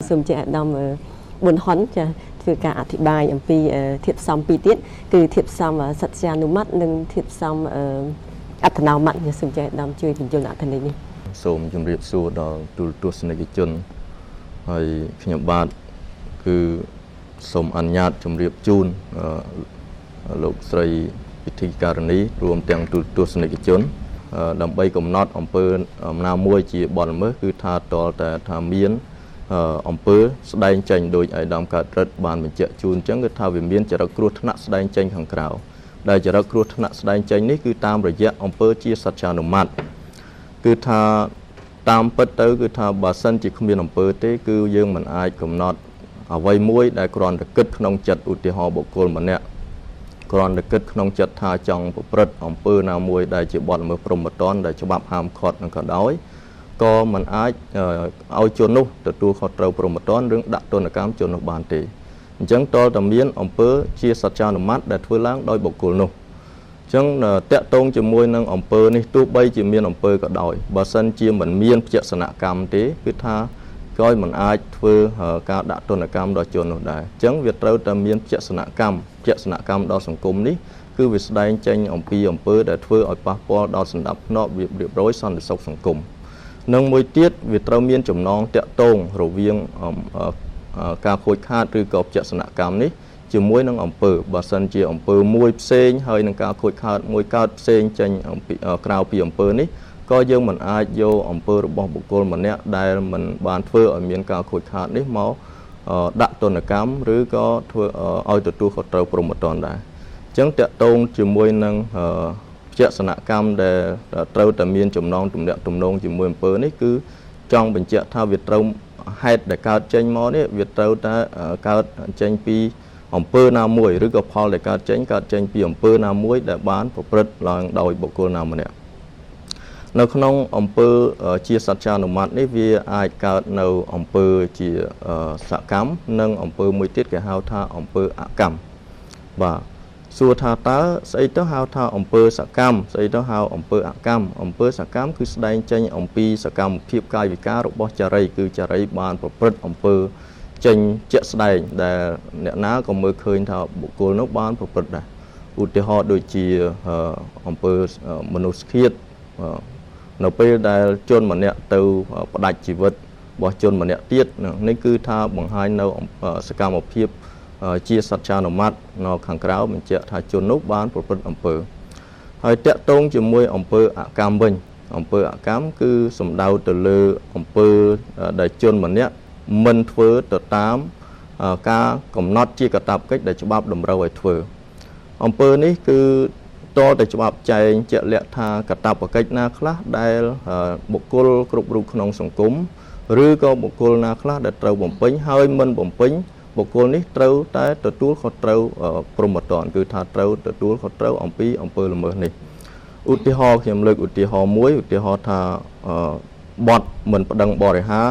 សូមចាដំបុនហុនចាធ្វើការអធិប្បាយអំពីធៀបសំពីរទៀតគឺធៀបសំសត្យានុមត្តនិងធៀបសំអត្តនោមត្តសូមចាដំជួយបញ្យល់អត្ថន័យនេះសូមជម្រាបសួរដល់ទូរទស្សនិកជនហើយខ្ញុំបាទគឺសូមអនុញ្ញាតជម្រាបជូនលោកស្រីពិធីការនីរួមទាំងទូរទស្សនិកជនដើម្បីកំណត់អំពើណាមួយជាបទល្មើសគឺថាតលតែថាមានអំពើស្ដែងចេញដោយឯកឧត្តមកើតរិទ្ធបានបញ្ជាក់ជូនអញ្ចឹងគឺថាវាមានចរិតគ្រោះថ្នាក់ស្ដែងចេញខាងក្រៅដែលចរិតគ្រោះថ្នាក់ស្ដែងចេញនេះគឺតាមរយៈអំពើជាសច្ចានុមត្តគឺថាតាមពិតទៅគឺថាបើសិនជាគ្មានអំពើទេគឺយើងមិនអាចកំណត់អ្វីមួយដែលគ្រាន់តែគិតក្នុងចិត្តឧទាហរណ៍បុគ្គលម្នាក់គ្រាន់តែគិតក្នុងចិត្តថាចង់ប្រព្រឹត្តអំពើណាមួយដែលជាបទល្មើសព្រហ្មទណ្ឌដែលច្បាប់ហាមឃាត់នឹងក៏ដោយក៏មិនអាចឲ្យជននោះទទួលខុសត្រូវព្រហ្មទណ្ឌឬដាក់ទណ្ឌកម្មជននោះបានទេអញ្ចឹងតលតែមានអំពើជាសច្ចានុមត្តដែលធ្វើឡើងដោយបុគ្គលនោះអញ្ចឹងតកតងជាមួយនឹងអំពើនេះទោះបីជាមានអំពើក៏ដោយបើសិនជាមិនមានភចនកម្មទេគឺថាក៏មិនអាចធ្វើការដាក់ទណ្ឌកម្មដល់ជននោះដែរអញ្ចឹងវាត្រូវតែមានភចនកម្មដល់សង្គមនេះគឺវាស្ដែងចេញអំពីអំពើដែលធ្វើឲ្យប៉ះពាល់ដល់សន្តិភាពរៀបរយសន្តិសុខសង្គមនិងមួយទៀតវាត្រូវមានចំណងតាក់ទងរវាងការខូចខាតឬក៏ភចនកម្មនេះជាមួយនឹងអំពើបើសិនជាអំពើមួយផ្សេងហើយនឹងការខូចខាតមួយកើតផ្សេងចេញក្រៅពីអំពើនេះក៏យើងមិនអាចយកអំពើរបស់បុគ្គលម្នាក់ដែលមិនបានធ្វើឲ្យមានការខូចខាតនេះមកដាក់ទណ្ឌកម្មឬក៏ធ្វើឲ្យទទួលខុសត្រូវព្រហ្មទណ្ឌដែរអញ្ចឹងតាក់ទងជាមួយនឹងភចនកម្មដែលត្រូវតែមានចំណងទំនាក់ទំនងជាមួយអំពើនេះគឺចង់បញ្ជាក់ថាវាត្រូវហេតុដែលកើតចេញមកនេះវាត្រូវតែកើតចេញពីអំពើណាមួយឬក៏ផលដែលកើតចេញពីអំពើណាមួយដែលបានប្រព្រឹត្តឡើងដោយបុគ្គលណាម្នាក់នៅក្នុងអំពើជាសច្ចានុមត្តនេះវាអាចកើតនៅអំពើជាសកម្មនិងអំពើមួយទៀតគេហៅថាអំពើអកម្មបាទសួរថាតើស្អីទៅហៅថាអំពើសកម្មស្អីទៅហៅអំពើអកម្មអំពើសកម្មគឺស្ដែងចេញអំពីសកម្មភាពកាយវិការរបស់ចារីគឺចារីបានប្រព្រឹត្តអំពើចេញជាក់ស្ដែងដែលអ្នកណាក៏មើលឃើញថាបុគ្គលនោះបានប្រព្រឹត្តដែរឧទាហរណ៍ដូចជាអំពើមនុស្សឃាតនៅពេលដែលជនម្នាក់ទៅផ្ដាច់ជីវិតរបស់ជនម្នាក់ទៀតនេះគឺថាបង្ហាញនៅសកម្មភាពជាសច្ចានុមត្តនៅខាងក្រៅបញ្ជាក់ថាជននោះបានប្រព្រឹត្តអំពើហើយតាក់ទងជាមួយអំពើអកម្មវិញអំពើអកម្មគឺសំដៅទៅលើអំពើដែលជនម្នាក់មិនធ្វើទៅតាមការកំណត់ជាកាតព្វកិច្ចដែលច្បាប់តម្រូវឲ្យធ្វើអំពើនេះគឺតតែច្បាប់ចែងជាក់លាក់ថាកាតព្វកិច្ចណាខ្លះដែលបុគ្គលគ្រប់រូបក្នុងសង្គមឬក៏បុគ្គលណាខ្លះដែលត្រូវបំពេញហើយមិនបំពេញបុគ្គលនេះត្រូវតែទទួលខុសត្រូវព្រហ្មទណ្ឌគឺថាត្រូវទទួលខុសត្រូវអំពីអំពើល្មើសនេះឧទាហរណ៍ខ្ញុំលើកឧទាហរណ៍មួយឧទាហរណ៍ថាបទមិនប្តឹងបរិហារ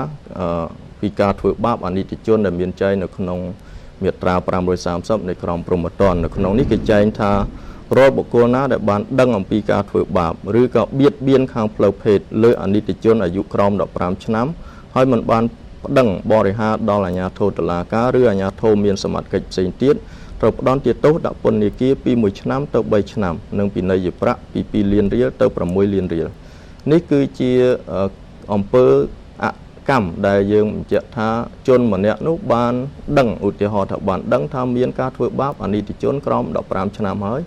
ពីការធ្វើបាបអនិច្ចជនដែលមានចែងនៅក្នុងមាត្រា530នៃក្រមព្រហ្មទណ្ឌនៅក្នុងនេះគេចែងថារាល់បុគ្គលណាដែលបានដឹងអំពីការធ្វើបាបឬក៏បៀតបៀនខាងផ្លូវភេទលើអនិច្ចជនអាយុក្រោម15ឆ្នាំហើយមិនបានប្តឹងបរិហារដល់អាជ្ញាធរតុលាការឬអាជ្ញាធរមានសមត្ថកិច្ចផ្សេងទៀតត្រូវផ្តន្ទាទោសដាក់ពន្ធនាគារពី1ឆ្នាំទៅ3ឆ្នាំនិងពិន័យប្រាក់ពី2លានរៀលទៅ6លានរៀលនេះគឺជាអំពើអកម្មដែលយើងបញ្ជាក់ថាជនម្នាក់នោះបានដឹងឧទាហរណ៍ថាបានដឹងថាមានការធ្វើបាបអនិច្ចជនក្រោម15ឆ្នាំហើយ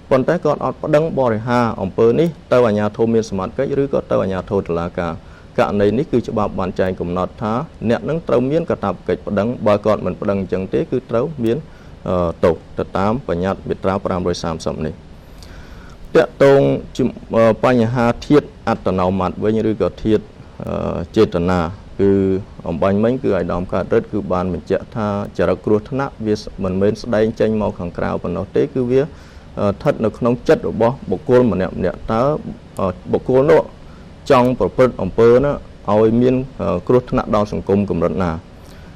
ប៉ុន្តែគាត់អត់ប្តឹងបរិហារអំពើនេះទៅអាជ្ញាធរមានសមត្ថកិច្ចឬក៏ទៅអាជ្ញាធរតុលាការករណីនេះគឺច្បាប់បានចែងកំណត់ថាអ្នកនឹងត្រូវមានកាតព្វកិច្ចប្តឹងបើគាត់មិនប្តឹងអញ្ចឹងទេគឺត្រូវមានទោសទៅតាមបញ្ញត្តិមាត្រា530នេះតាក់ទងបញ្ហាធាតុអត្តនោមត្តវិញឬក៏ធាតុចេតនាគឺអំបញ្ញមិញគឺអាយដាមកើតរិទ្ធគឺបានបញ្ជាក់ថាចរិតគ្រោះថ្នាក់វាមិនមែនស្ដែងចេញមកខាងក្រៅប៉ុណ្ណោះទេគឺវាស្ថិតនៅក្នុងចិត្តរបស់បុគ្គលម្នាក់តើបុគ្គលនោះចង់ប្រព្រឹត្តអំពើនោះឲ្យមានគ្រោះថ្នាក់ដល់សង្គមកម្រិតណាអ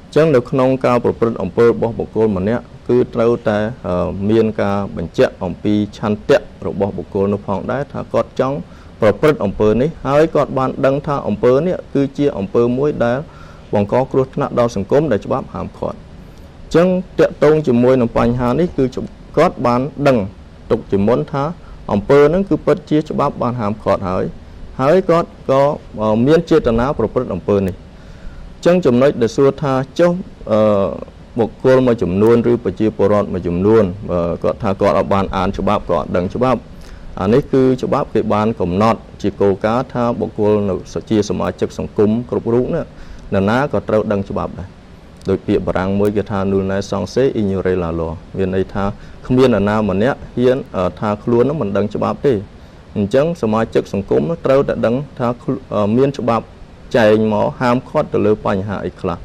ញ្ចឹងនៅក្នុងការប្រព្រឹត្តអំពើរបស់បុគ្គលម្នាក់គឺត្រូវតែមានការបញ្ជាក់អំពីឆន្ទៈរបស់បុគ្គលនោះផងដែរថាគាត់ចង់ប្រព្រឹត្តអំពើនេះហើយគាត់បានដឹងថាអំពើនេះគឺជាអំពើមួយដែលប បង្កគ្រោះថ្នាក់ដល់សង្គមដែលច្បាប់ហាមឃាត់អញ្ចឹងតាក់ទងជាមួយនឹងបញ្ហានេះគឺគាត់បានដឹងទុកជាមុនថាអំពើហ្នឹងគឺពិតជាច្បាប់បានហាមឃាត់ហើយគាត់ក៏មានចេតនាប្រព្រឹត្តអំពើនេះអញ្ចឹងចំណុចដែលសួរថាចុះបុគ្គលមួយចំនួនឬប្រជាពលរដ្ឋមួយចំនួនគាត់ថាគាត់អត់បានអានច្បាប់ក៏អត់ដឹងច្បាប់អានេះគឺច្បាប់គេបានកំណត់ជាគោលការណ៍ថាបុគ្គលនៅជាសមាជិកសង្គមគ្រប់រូបនេះនរណាក៏ត្រូវដឹងច្បាប់ដែរដោយពាក្យបារាំងមួយគេថា nul ne censé ignorer la loi មានន័យថាគ្មាននរណាម្នាក់ហ៊ានថាខ្លួននឹងមិនដឹងច្បាប់ទេអញ្ចឹងសមាជិកសង្គមនោះត្រូវតែដឹងថាមានច្បាប់ចែងមកហាមឃាត់ទៅលើបញ្ហាអីខ្លះ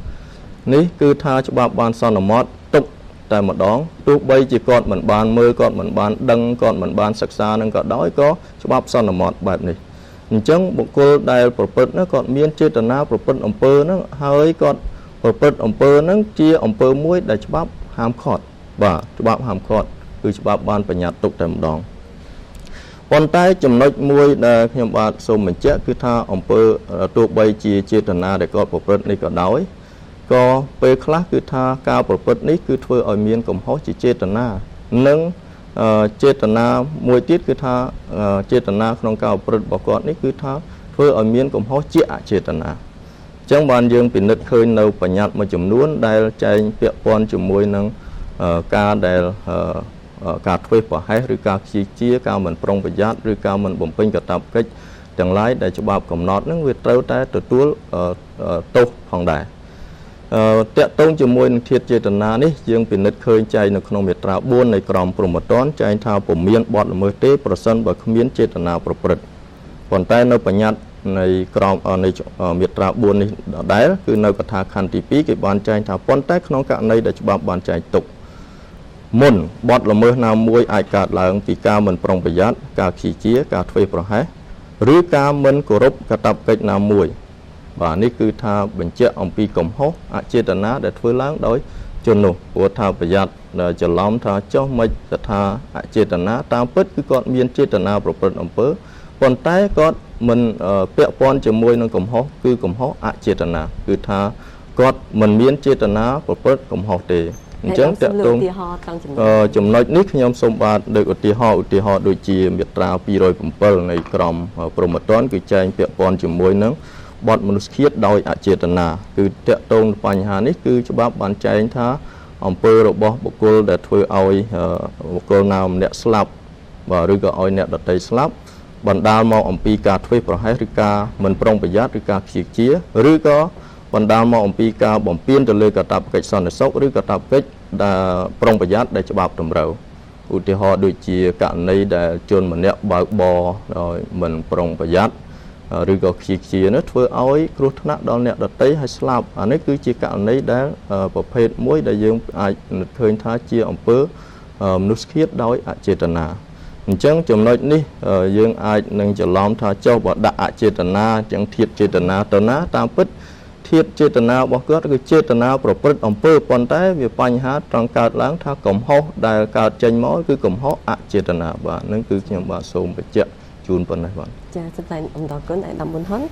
នេះគឺថាច្បាប់បានសន្មត់ទុកតែម្ដងទោះបីជាគាត់មិនបានមើលគាត់មិនបានដឹងគាត់មិនបានសិក្សានឹងក៏ដោយក៏ច្បាប់សន្មត់បែបនេះអញ្ចឹងបុគ្គលដែលប្រព្រឹត្តនោះគាត់មានចេតនាប្រព្រឹត្តអំពើហ្នឹងហើយគាត់ប្រព្រឹត្តអំពើហ្នឹងជាអំពើមួយដែលច្បាប់ហាមឃាត់បាទច្បាប់ហាមឃាត់គឺច្បាប់បានបញ្ញត្តិទុកតែម្ដងប៉ុន្តែចំណុចមួយដែលខ្ញុំបាទសូមបញ្ជាក់គឺថាអំពើទោះបីជាចេតនាដែលគាត់ប្រព្រឹត្តនេះក៏ដោយក៏ពេលខ្លះគឺថាការប្រព្រឹត្តនេះគឺធ្វើឲ្យមានកំហុសជាចេតនានិងចេតនាមួយទៀតគឺថាចេតនាក្នុងការប្រព្រឹត្តរបស់គាត់នេះគឺថាធ្វើឲ្យមានកំហុសជាអចេតនាអញ្ចឹងបានយើងពិនិត្យឃើញនៅបញ្ញត្តិមួយចំនួនដែលចែងពាក់ព័ន្ធជាមួយនឹងការដែលការធ្វេសប្រហែសឬការខ្ជិលជាការមិនប្រុងប្រយ័ត្នឬការមិនបំពេញកាតព្វកិច្ចទាំងឡាយដែលច្បាប់កំណត់នឹងវាត្រូវតែទទួលទោសផងដែរតាក់ទងជាមួយនឹងធាតុចេតនានេះយើងពិនិត្យឃើញចែងនៅក្នុងមាត្រា4នៃក្រមព្រហ្មទណ្ឌចែងថាពុំមានបទល្មើសទេប្រសិនបើគ្មានចេតនាប្រព្រឹត្តប៉ុន្តែនៅបញ្ញត្តិនៃក្រមនៃមាត្រា4នេះដដែលគឺនៅកថាខណ្ឌទី2គេបានចែងថាប៉ុន្តែក្នុងករណីដែលច្បាប់បានចែងទុកមុនបទល្មើសណាមួយអាចកើតឡើងពីការមិនប្រុងប្រយ័ត្នការខ្ជិលជាការធ្វេសប្រហែសឬការមិនគោរពកាតព្វកិច្ចណាមួយបាទនេះគឺថាបញ្ជាក់អំពីកំហុសអចេតនាដែលធ្វើឡើងដោយជននោះព្រោះថាប្រយ័ត្នច្រឡំថាចុះមិនថាអចេតនាតាមពិតគឺគាត់មានចេតនាប្រព្រឹត្តអំពើប៉ុន្តែគាត់មិនពាក់ព័ន្ធជាមួយនឹងកំហុសគឺកំហុសអចេតនាគឺថាគាត់មិនមានចេតនាប្រព្រឹត្តកំហុសទេអញ្ចឹងតើតើចំណុចនេះខ្ញុំសូមបាទលើកឧទាហរណ៍ដូចជាមាត្រា207នៃក្រមព្រហ្មទណ្ឌគឺចែងពាក់ព័ន្ធជាមួយនឹងបទមនុស្សឃាតដោយអចេតនាគឺតើតើបញ្ហានេះគឺច្បាប់បានចែងថាអំពើរបស់បុគ្គលដែលធ្វើឲ្យបុគ្គលណាម្នាក់ស្លាប់បាទឬក៏ឲ្យអ្នកដទៃស្លាប់បណ្ដាលមកអំពីការធ្វេសប្រហែសឬការមិនប្រុងប្រយ័ត្នឬការខ្ជិលជាឬក៏បណ្ដាលមកអំពីការបំពានទៅលើកាតព្វកិច្ចសន្តិសុខឬកាតព្វកិច្ចដែលប្រុងប្រយ័ត្នដែលច្បាប់តម្រូវឧទាហរណ៍ដូចជាករណីដែលជនម្នាក់បើកបរដោយមិនប្រុងប្រយ័ត្នឬក៏ខ្ជិលជានោះធ្វើឲ្យគ្រោះថ្នាក់ដល់អ្នកដទៃហើយស្លាប់អានេះគឺជាករណីដែលប្រភេទមួយដែលយើងអាចឃើញថាជាអំពើមនុស្សឃាតដោយអចេតនាអញ្ចឹងចំណុចនេះយើងអាចនឹងច្រឡំថាចុះបើដាក់អចេតនាអញ្ចឹងធាតុចេតនាទៅណាតាមពិតធាតុចេតនារបស់គាត់គឺចេតនាប្រព្រឹត្តអំពើប៉ុន្តែវាបញ្ហាត្រង់កើតឡើងថាកំហុសដែលកើតចេញមកគឺកំហុសអចេតនាបាទនឹងគឺខ្ញុំបាទសូមបញ្ជាក់ជូនប៉ុណ្ណេះបាទចាសសម្ដែងអំដរគុណឯកឧត្តមប៊ុនហុន